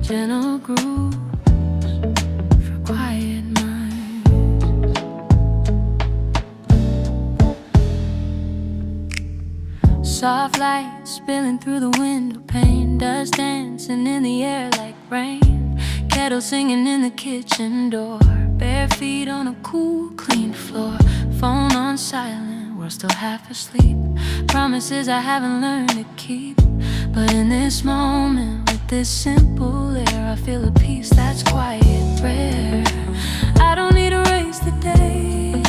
gentle grooves for quiet minds. Soft light spilling through the window pane, dust dancing in the air like rain, kettle singing in the kitchen door, bare feet on a cool, clean floor, phone on silent, we're still half asleep, promises I haven't learned to keep. But in this moment, with this simple air, I feel a peace that's quiet, rare. I don't need to race the day,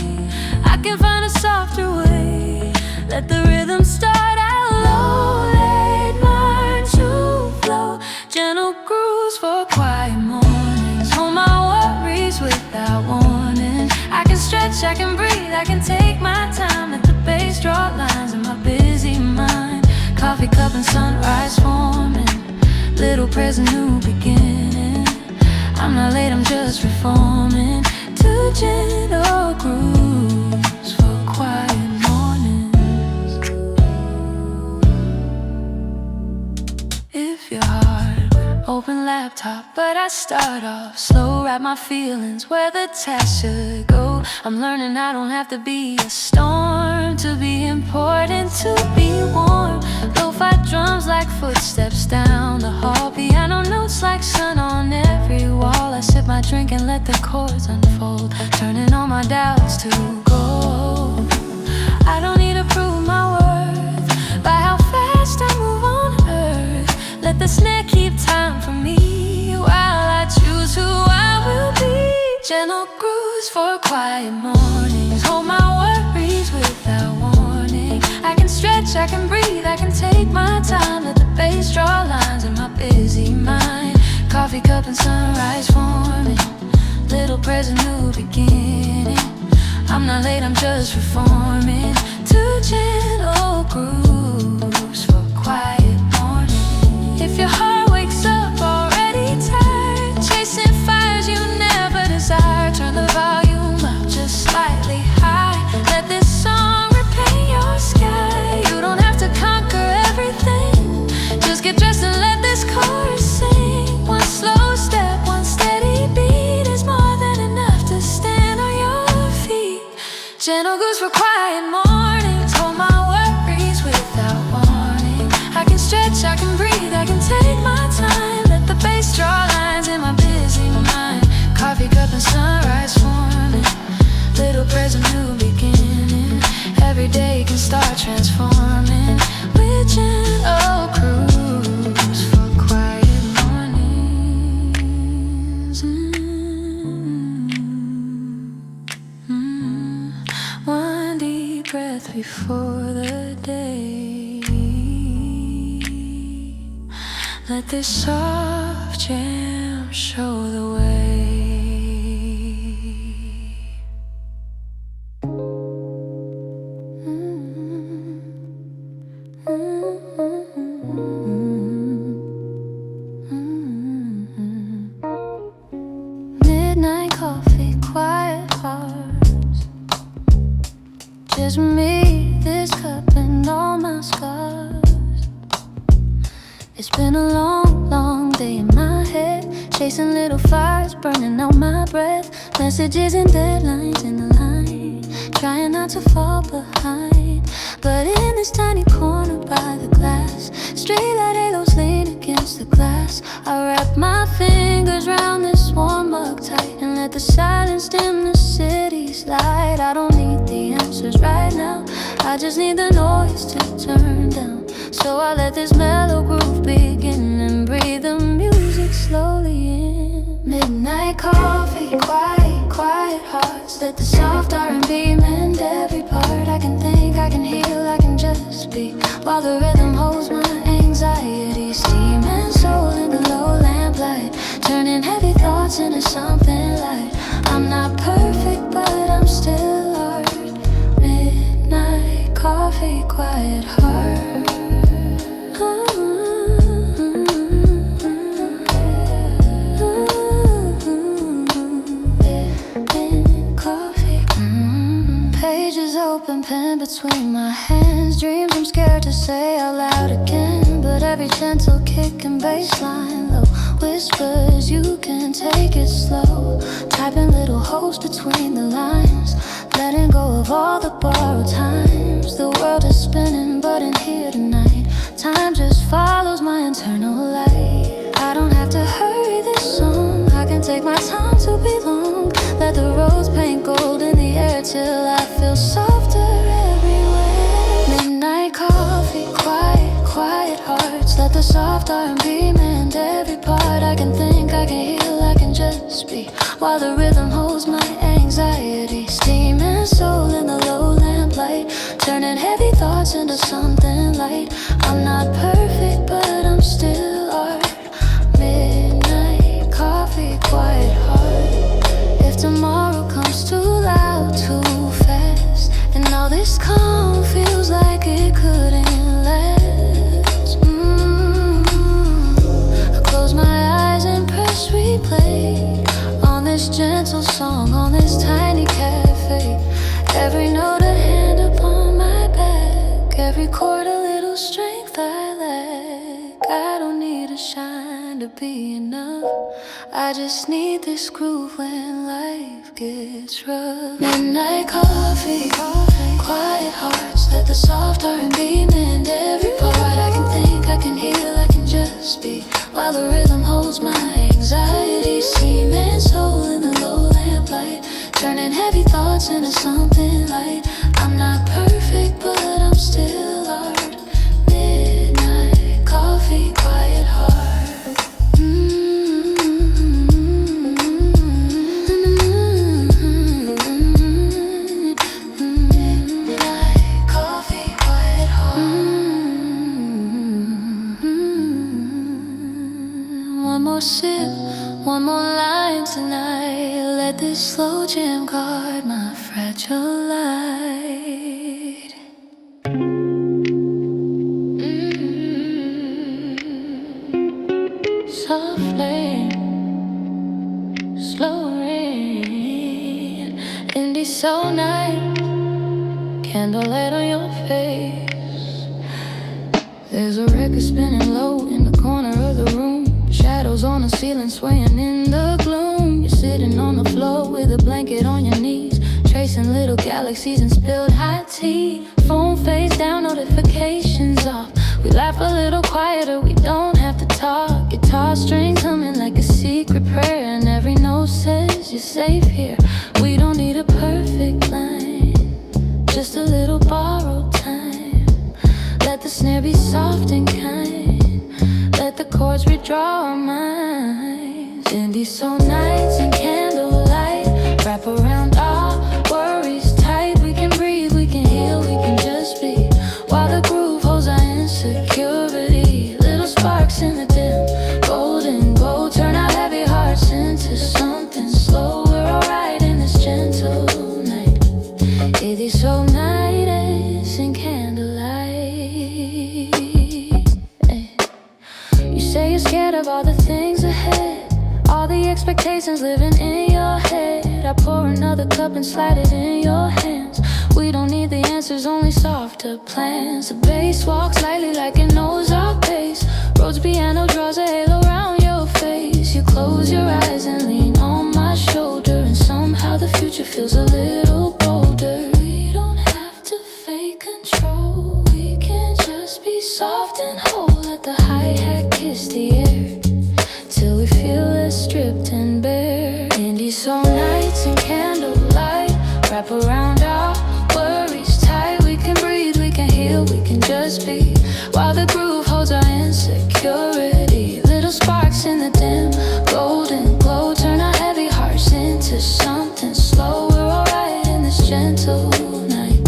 I can find a softer way. Let the rhythm start out low, let mine to flow. Gentle grooves for quiet mornings, hold my worries without warning. I can stretch, I can breathe, I can take my time. Let the bass draw lines in my busy mind. Coffee cup and sunrise forming, little present, new beginning. I'm not late, I'm just reforming. Two gentle grooves for quiet mornings. If you're hard, open laptop, but I start off slow. Wrap my feelings where the task should go. I'm learning I don't have to be a storm to be important, to be warm. Lo-fi drums like footsteps down the hall, piano notes like sun on every wall. I sip my drink and let the chords unfold, turning all my doubts to gold. I don't need to prove my worth by how fast I move on earth. Let the snare keep time for me while I choose who I will be. Gentle grooves for quiet mornings, hold my worries without warning. I can stretch, I can breathe, I can take my time. Let the bass draw lines in my busy mind. Coffee cup and sunrise forming, little present, new beginning. I'm not late, I'm just reforming. Two gentle grooves for quiet morning. If your heart wakes up already tired, chasing fires you never desire, turn the volume up just slightly high. Let this song repaint your sky. You don't have to conquer everything, just get dressed and let this chorus sing. One slow step, one steady beat is more than enough to stand on your feet. Gentle grooves for quiet mornings, hold my worries without warning. I can stretch, I can breathe, I can take my time. Let the bass draw lines in my busy mind. Coffee cup and sunrise forming, little present, new beginning. Every day can start transforming with gentle grooves for quiet mornings. One deep breath before the day. Let this soft jam show the way. Midnight coffee, quiet hearts, just me, this cup, and all my scars. It's been a long, long day in my head, chasing little fires, burning out my breath. Messages and deadlines in the line, trying not to fall behind. But in this tiny corner by the glass, streetlight halos lean against the glass. I wrap my fingers round this warm mug tight and let the silence dim the city's light. I don't need the answers right now, I just need the noise to turn down. So I let this mellow groove begin and breathe the music slowly in. Midnight coffee, quiet, quiet hearts. Let the soft R&B mend every part. I can think, I can heal, I can just be, while the rhythm holds my anxiety. Steam and soul in the low lamplight, turning heavy thoughts into something light. I'm not perfect, but I'm still art. Midnight coffee, quiet heart. Open pen between my hands, dreams I'm scared to say out loud again. But every gentle kick and bass line low whispers, you can take it slow. Typing little hopes between the lines, letting go of all the borrowed times. The world is spinning, but in here tonight, time just follows my internal light. I don't have to hurry this song, I can take my time to belong. Let the rose paint gold in the air till I feel softer everywhere. Midnight coffee, quiet hearts. Let the soft R&B mend every part. I can think, I can heal, I can just be, while the rhythm holds my anxiety. Steaming soul in the low lamplight, turning heavy thoughts into something light. I'm not perfect, but I'm still art. Midnight coffee, quiet heart. If tomorrow comes too loud, too fast, and all this calm feels like it couldn't last. I close my eyes and press replay on this gentle song, on this tiny cafe. Every note a hand upon my back, every chord a little strength I lack. I don't need a shine to be enough, I just need this groove when life gets rough. Midnight coffee, quiet hearts. Let the soft R&B mend every part. I can think, I can heal, I can just be, while the rhythm holds my anxiety. Seeming soul in the low lamplight, turning heavy thoughts into something light. I'm not perfect, but I'm still art. Midnight coffee, quiet heart. One more sip, one more line tonight. Let this slow jam guard my fragile light. Softly, slow rain, indie soul night, candlelight on your face. There's a record spinning low in the corner of the room. Shadows on the ceiling swaying in the gloom. You're sitting on the floor with a blanket on your knees, tracing little galaxies and spilled hot tea. Phone face down, notifications off. We laugh a little quieter, we don't have to talk. Guitar strings humming like a secret prayer, and every note says you're safe here. We don't need a perfect line, just a little borrowed time. Let the snare be soft and kind, let the chords redraw our minds. Indie soul nights and candlelight, wrap around our worries tight. We can breathe, we can heal, we can just be, while the groove holds our insecurity. Little sparks in the dim, golden glow, turn our heavy hearts into something slow. We're alright in this gentle night. Indie soul nights and candlelight. You say you're scared of all the things ahead, all the expectations living in your head. I pour another cup and slide it in your hands. We don't need the answers, only softer plans. The bass walks lightly like it knows our pace. Rhodes piano draws a halo around your face. You close your eyes and lean on my shoulder, and somehow the future feels a little bolder. We don't have to fake control, we can just be soft and whole. Let the hi-hat kiss the air till we feel less stripped and bare. Indie soul nights and candlelight, wrap around our worries tight. We can breathe, we can heal, we can just be, while the groove holds our insecurity. Little sparks in the dim, golden glow, turn our heavy hearts into something slow. We're alright in this gentle night.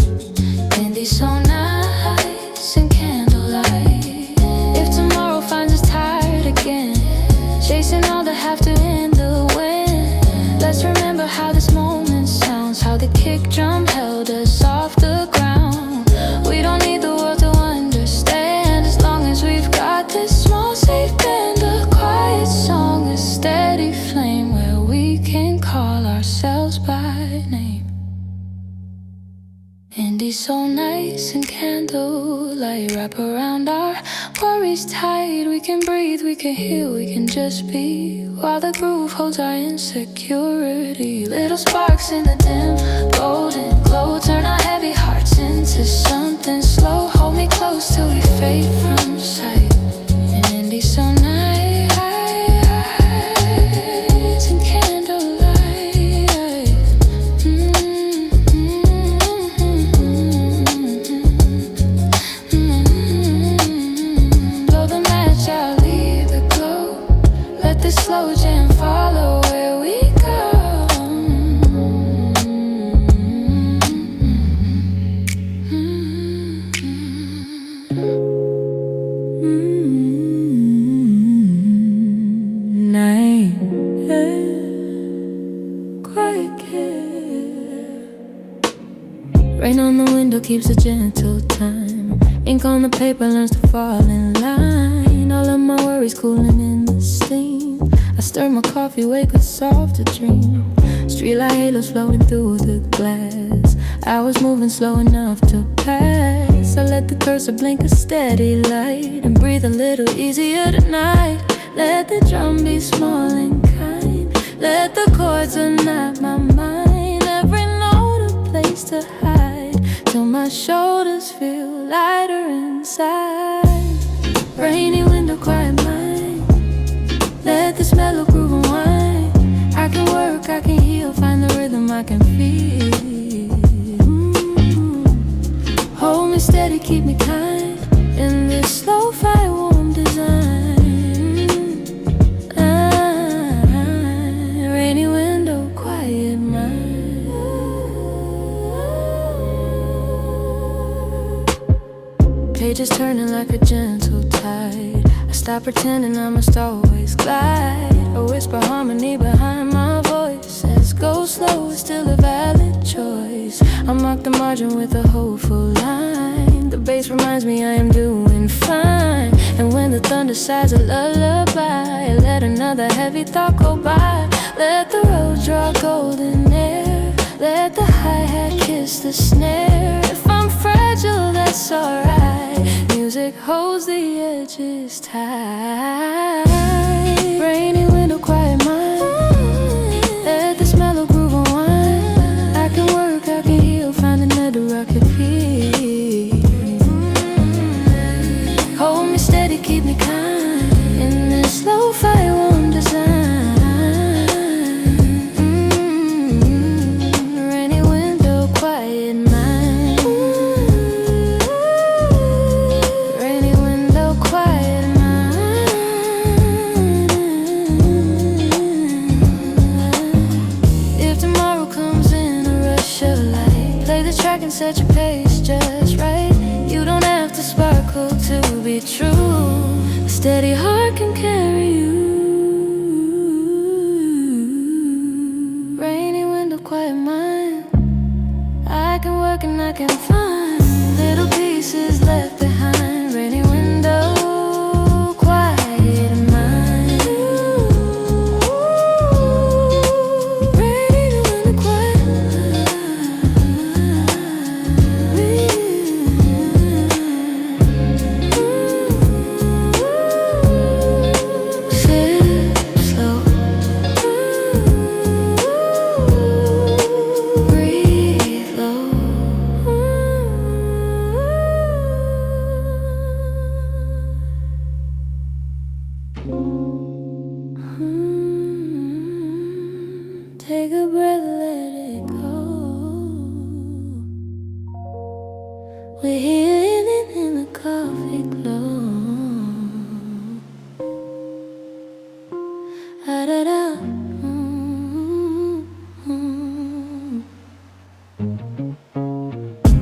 Indie soul nights and candlelight. If tomorrow finds us tired again, chasing all that have to in the wind, let's remember how this moment sounds, how the kick drum held us off the ground. We don't need the world to understand, as long as we've got this small safe band. A quiet song, a steady flame, where we can call ourselves by name. Indie soul nights and candlelight, wrap around our worries tight, we can breathe, we can heal, we can just be. While the groove holds our insecurity. Little sparks in the dim, golden glow. Turn our heavy hearts into something slow. Hold me close till we fade from sight. An indie so nice in candlelight. Blow the match, I'll leave the glow. Let this slow jam follow where we go. Night, quiet care. Rain on the window keeps a gentle time. Ink on the paper learns to fall in line. All of my worries cooling in the steam. I stir my coffee, wake up soft to dream. Streetlight halos floating through the glass. Hours moving slow enough to pass. I let the cursor blink a steady light and breathe a little easier tonight. Let the drum be small and kind. Let the chords unite my mind. Every note a place to hide, till my shoulders feel lighter inside. Rainy window, quiet mind. Let this mellow groove unwind. I can work, I can heal, find the rhythm I can feel. Hold me steady, keep me kind, in this slow fi warm design. Rainy window, quiet mind. Pages turning like a gentle tide. I stop pretending I must always glide. A whisper harmony behind my voice. Says go slow, it's still a valid choice. I mark the margin with a hopeful line. The bass reminds me I am doing fine. And when the thunder sighs a lullaby, let another heavy thought go by. Let the road draw golden air. Let the hi-hat kiss the snare. If I'm fragile, that's alright. Music holds the edges tight. Rainy window, quiet mind. Let this mellow groove unwind. I can work, I can heal, find another rocket feel. Hold me steady, keep me kind, in this slow fi warm design. Rainy window, quiet mind. Rainy window, quiet mind. If tomorrow comes in a rush of light, play the track and set your pace just right. You don't have to sparkle to be true. A steady heart can carry you. Rainy window, quiet mind. I can work and I can find little pieces left behind. Rainy window, quiet mind. Rainy window, quiet mind. Sip slow. Breathe low. Take a breath, let it go. We're healing in the coffee glow. Da-da-da.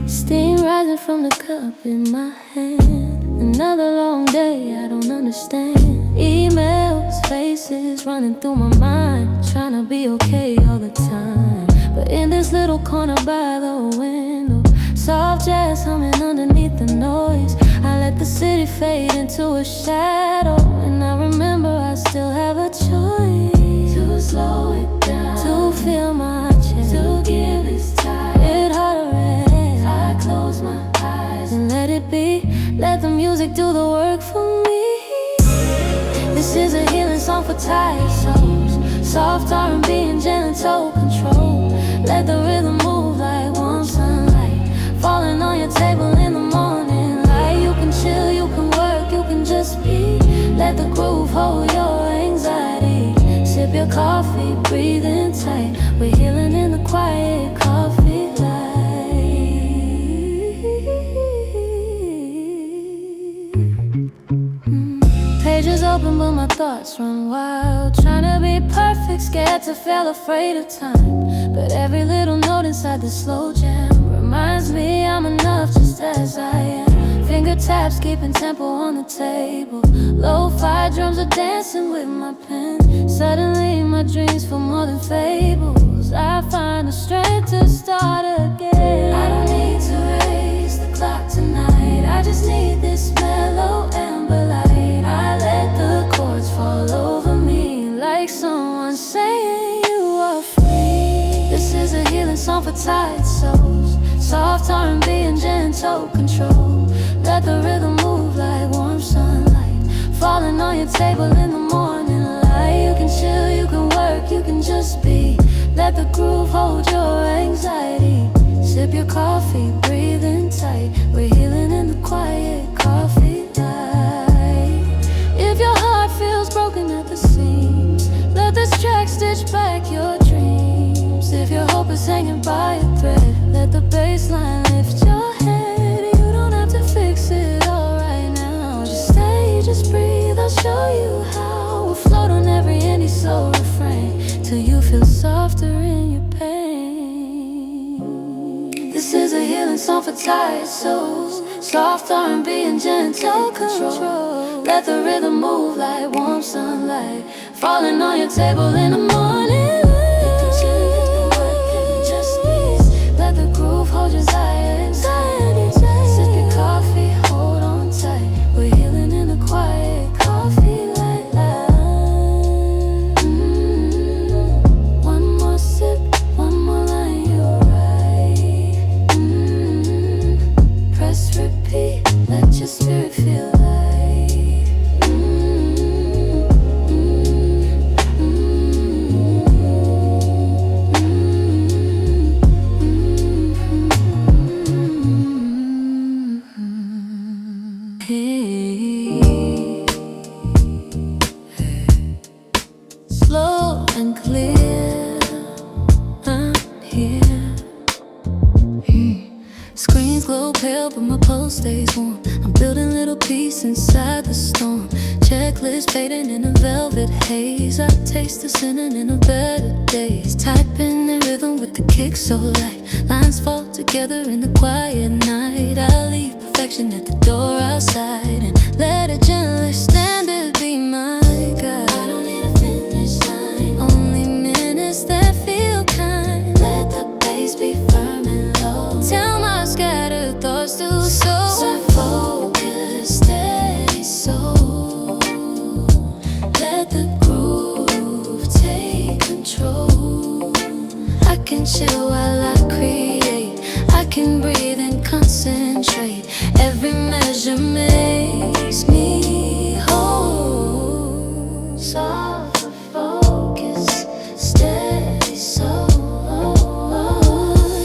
Steam rising from the cup in my hand. Another long day, I don't understand. Emails, faces running through my mind. Trying to be okay all the time. But in this little corner by the window, soft jazz humming underneath the noise. I let the city fade into a shadow. And I remember I still have a choice. To slow it down, to feel my chest, to give this tired heart a rest. I close my eyes and let it be. Let the music do the work for me. tired souls, soft R&B and gentle control. Let the rhythm move like warm sunlight, falling on your table in the morning light. You can chill, you can work, you can just be. Let the groove hold your anxiety. Sip your coffee, breathe in tight. We're healing in the quiet coffee light. Pages open but my thoughts run wild, trying to be perfect, scared to fail, afraid of time. But every little note inside the slow jam reminds me I'm enough just as I am. Finger taps keeping tempo on the table. Lo-fi drums are dancing with my pen. Suddenly my dreams feel more than fables. I find the strength to start again. I don't need to raise the clock tonight, I just need this mellow amber light. I let the chords fall over me like someone saying you are free. This is a healing song for tired souls, soft R&B and gentle control. Let the rhythm move like warm sunlight, falling on your table in the morning light. You can chill, you can work, you can just be. Let the groove hold your anxiety. Sip your coffee, breathe in tight. We're healing in the quiet coffee light. If your heart feels broken at the seams, let this track stitch back your dreams. If your hope is hanging by a thread, let the bass line lift your head. You don't have to fix it all right now, just stay, just breathe, I'll show you how. We'll float on every indie soul refrain till you feel softer in your pain. This is a healing song for tired souls, soft R&B and gentle control. Let the rhythm move like warm sunlight, falling on your table in the morning. Let the groove hold your anxiety. Sip your coffee, hold on tight. We're healing in the quiet coffee light. One more sip, one more line, you're right. Press repeat, let your spirit feel light. Slow and clear, I'm here. Screens glow pale, but my pulse stays warm. I'm building little peace inside the storm. Checklist fading in a velvet haze. I taste the sinning in a better days. Typing in rhythm with the kick so light. Lines fall together in the quiet night. I leave perfection at the door outside and let a gentler standard be my guide. I don't need a finish line, only minutes that feel kind. Let the bass be firm and low. Tell my scattered thoughts to soar. So focus, steady soul. Let the groove take control. I can chill while I create. I can breathe and concentrate. Every measure makes me whole. Soft focus, steady soul.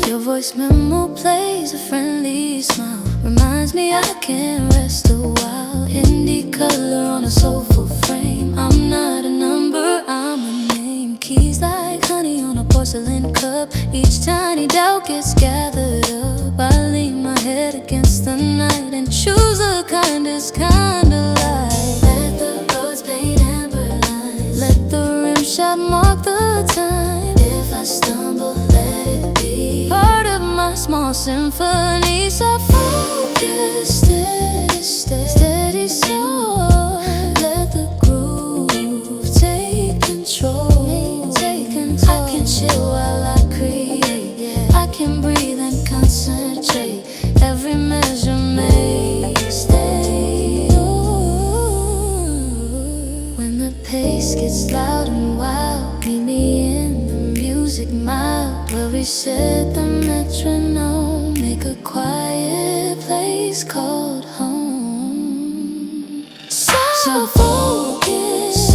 Your voice memo plays a friendly smile, reminds me I can rest a while. Indie color on a soulful frame. I'm not a number, I'm a name. Keys like honey on a porcelain cup. Each tiny doubt gets gathered up. I lean my head against the night and choose the kindest kind of light. Let the roads paint amber lines. Let the rim shot mark the time. If I stumble, let it be part of my small symphony. So focus, steady, steady soul. Let the groove take control. I can chill while I create. I can breathe and concentrate. Every measure makes stay. When the pace gets loud and wild, meet me in the music mild, where we set the metronome, make a quiet place called home. So focus,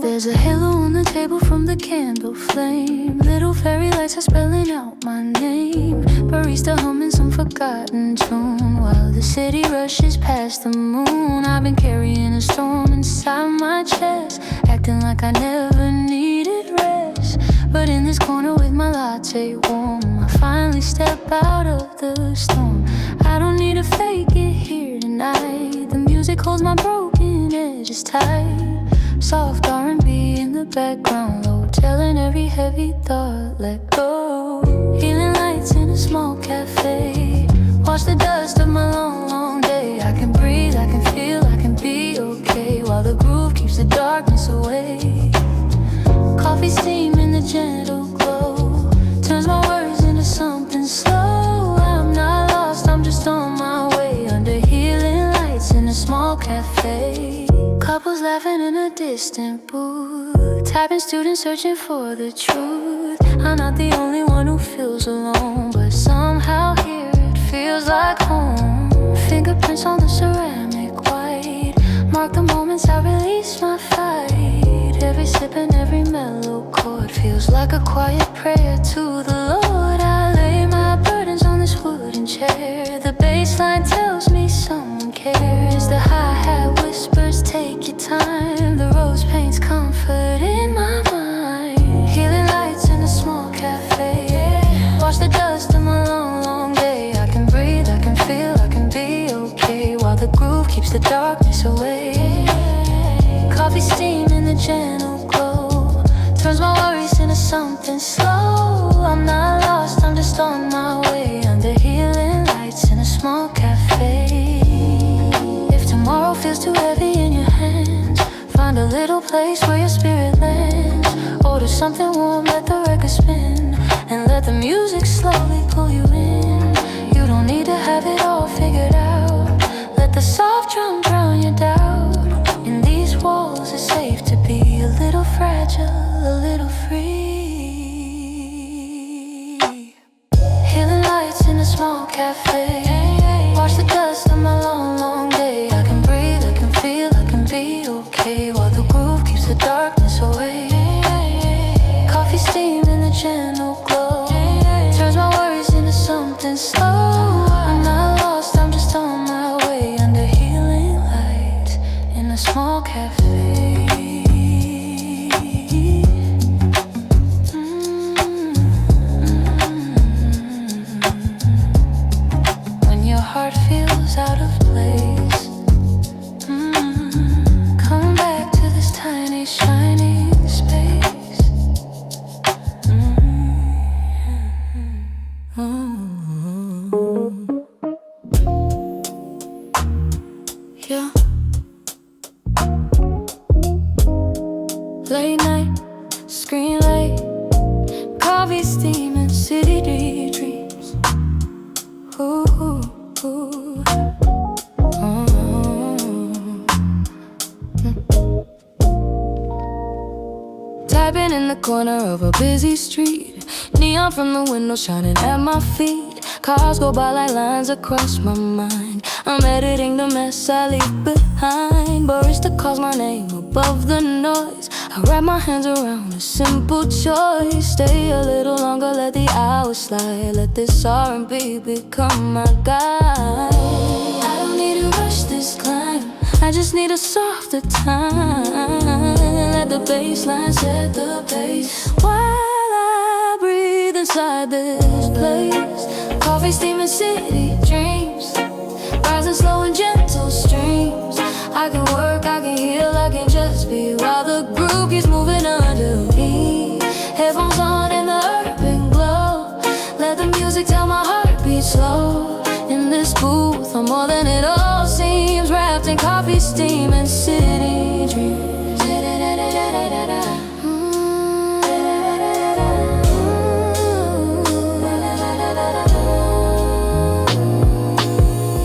There's a halo on the table from the candle flame. Little fairy lights are spelling out my name. Barista humming some forgotten tune while the city rushes past the moon. I've been carrying a storm inside my chest, acting like I never needed rest. But in this corner with my latte warm, I finally step out of the storm. I don't need to fake it here tonight. The music holds my broken edges tight. Soft R&B in the background low, telling every heavy thought let go. Healing lights in a small cafe. Wash the dust of my long, long day. I can breathe, I can feel, I can be okay, while the groove keeps the darkness away. Coffee steam in the gentle glow turns my words into something slow. I'm not lost, I'm just on my way, under healing lights in a small cafe. Couples laughing in a distant booth, typing students searching for the truth. I'm not the only one who feels alone, but somehow here it feels like home. Fingerprints on the ceramic white mark the moments I release my fight. Every sip and every mellow chord feels like a quiet prayer to the Lord. I lay my burdens on this wooden chair. The bass line tells me someone cares. The hi-hat whispers, take your time. The rose paints comfort in my mind. Healing lights in a small cafe. Wash the dust of my long, long day. I can breathe, I can feel, I can be okay, while the groove keeps the darkness away. Coffee steam in the gentle glow turns my worries into something slow. I'm not lost, I'm just on my way, under healing lights in a small cafe. If tomorrow feels too heavy in your hands, find a little place where your spirit lands. Order something warm, let the record spin, and let the music slowly pull you in. You don't need to have it all figured out. Let the soft drum drown your doubt. In these walls it's safe to be a little fragile, a little free. Healing lights in a small cafe. Wash the dust of my long, long day. I can breathe, I can feel, I can be okay, while the groove keeps the darkness away. Coffee steam in the gentle glow turns my worries into something slow. I'm not lost, I'm just on my way, under healing light in a small cafe. When your heart feels out of place, come back to this tiny shining space. Yeah. Late night, screen light, coffee steam and city daydreams. Ooh, ooh, ooh. Typing in the corner of a busy street, neon from the window shining at my feet. Cars go by like lines across my mind. I'm editing the mess I leave behind. Barista calls my name above the noise. I wrap my hands around a simple choice. Stay a little longer, let the hours slide. Let this R&B become my guide. I don't need to rush this climb, I just need a softer time. Let the bass line set the pace while I breathe inside this place. Coffee steaming city dreams, rising slow in gentle streams. I can work, I can heal, I can just be, while the groove keeps moving under me. Headphones on in the urban glow, let the music tell my heart beat slow. In this booth, I'm more than it all seems, wrapped in coffee steam and city dreams.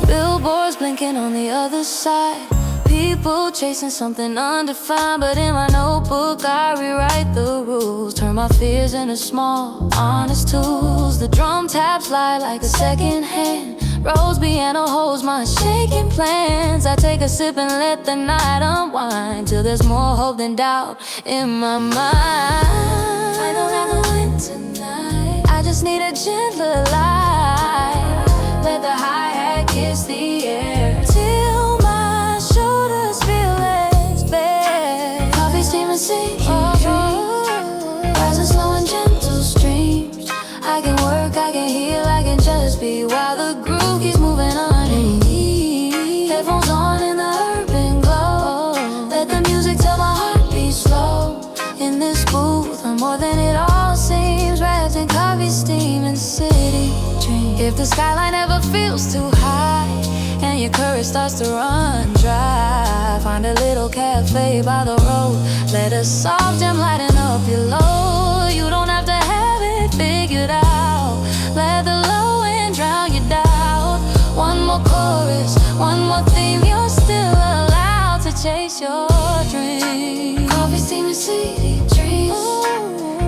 Billboards blinking on the other side, people chasing something undefined. But in my notebook I rewrite the rules, turn my fears into small, honest tools. The drum taps lie like a second hand, Rose piano holds my shaking plans. I take a sip and let the night unwind, till there's more hope than doubt in my mind. I don't have to win tonight, I just need a gentler light. Let the hi-hat kiss the air till my shoulders feel less bare. Coffee, steam, and sea, rising slow and gentle streams. I can work, I can heal, I can just be, while the groove keeps moving on. Headphones on in the urban glow. Let the music tell my heart beat slow. In this booth, I'm more than it all seems, wrapped in coffee, steam, and city dreams. If the skyline ever feels too high and your courage starts to run dry, find a little cafe by the road. Let a soft jam lighten up your load. You don't have to have it figured out. Let the low end drown your doubt. One more chorus, one more theme, you're still allowed to chase your dream. Coffee, steam, and city dreams,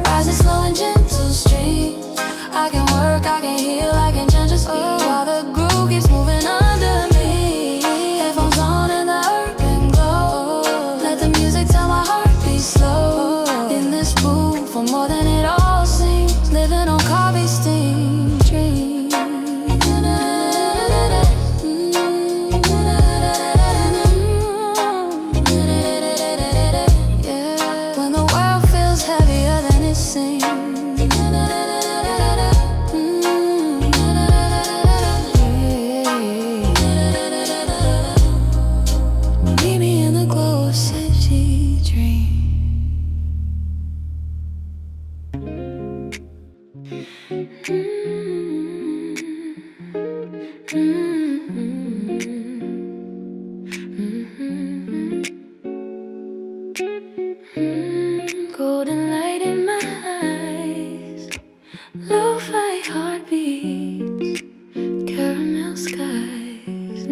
rising slow and gentle streams. I can work, I can heal, I can just be, while the groove keeps moving under me. Headphones on in the urban glow. Let the music tell my heart beat slow. In this booth, for more than it all seems, living on coffee, steam, dreams. When the world feels heavier than it seems, meet me in the glow of city dream. Golden light in my eyes, lo-fi heartbeats, caramel skies.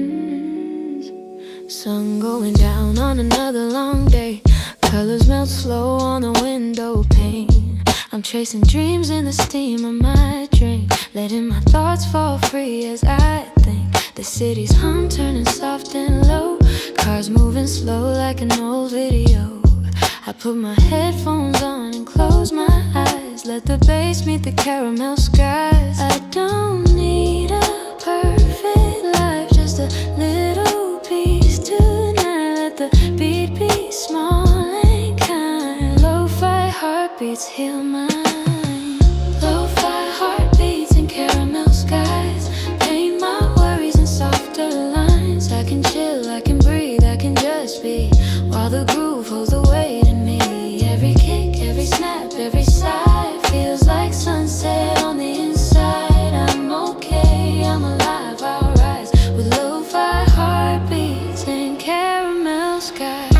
Sun going down on another long day. Colors melt slow on the window pane. I'm chasing dreams in the steam of my drink, letting my thoughts fall free as I think. The city's hum turning soft and low, cars moving slow like an old video. I put my headphones on and close my eyes, let the bass meet the caramel skies. I don't need a perfect life, just a little peace tonight. Let the beat be small and kind. Lo-fi heartbeats heal mine. Lo-fi heartbeats and caramel skies paint my worries in softer lines. I can chill, I can breathe, I can just be, while the groove holds the weight in me. Every kick, every snap, every sigh feels like sunset on the inside. I'm okay, I'm alive, I'll rise with lo-fi heartbeats and caramel skies.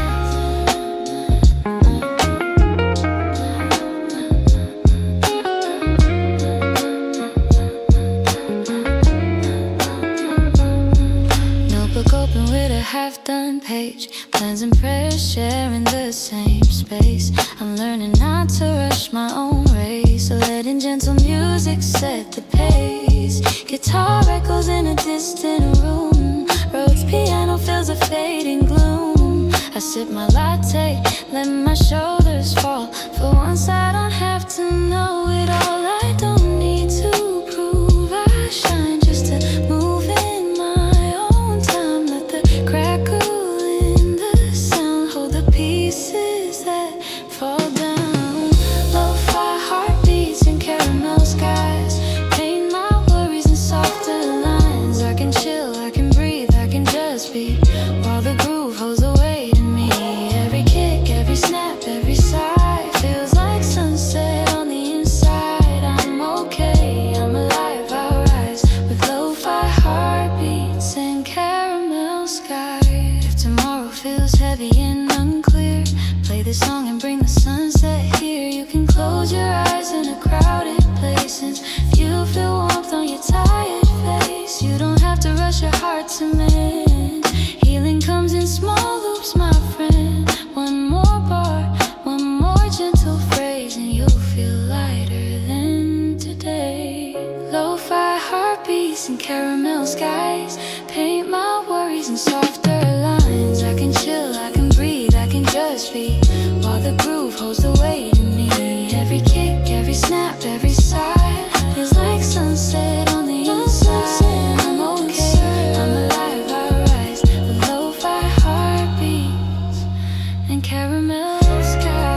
Notebook open with a half-done page, plans and prayers sharing the same space. I'm learning not to rush my own race, so letting gentle music set the pace. Guitar echoes in a distant room, Rhodes piano fills a fading gloom. I sip my latte, let my shoulders fall. For once I don't have to know it all. I don't need to prove I shine, just to move in my own time. Let the crackle in the sound hold the pieces that fall down. Lo-fi heartbeats and caramel skies paint my worries in softer lines. I can chill, I can breathe, I can just be, while the groove holds the weight in me. Every kick, every snap, every sigh feels like sunset on the inside. I'm okay, I'm alive, I'll rise with lo-fi heartbeats and caramel skies. If tomorrow feels heavy and unclear, play this song and bring the sunset here. You can close your eyes in a crowded place, and you feel warmth on your tired face. You don't have to rush your heart to mend. Healing comes in small loops, my friend. One more bar, one more gentle phrase, and you'll feel lighter than today. Lo-fi heartbeats and caramel skies. effortlessly, while the groove holds the weight in me. Every kick, every snap, every sigh feels like sunset on the inside. I'm okay, I'm alive, I rise with lo-fi heartbeats and caramel skies.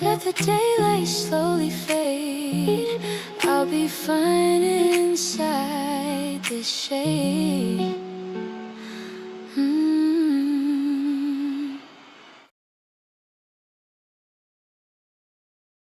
Let the daylight slowly fade. I'll be fine inside this shade.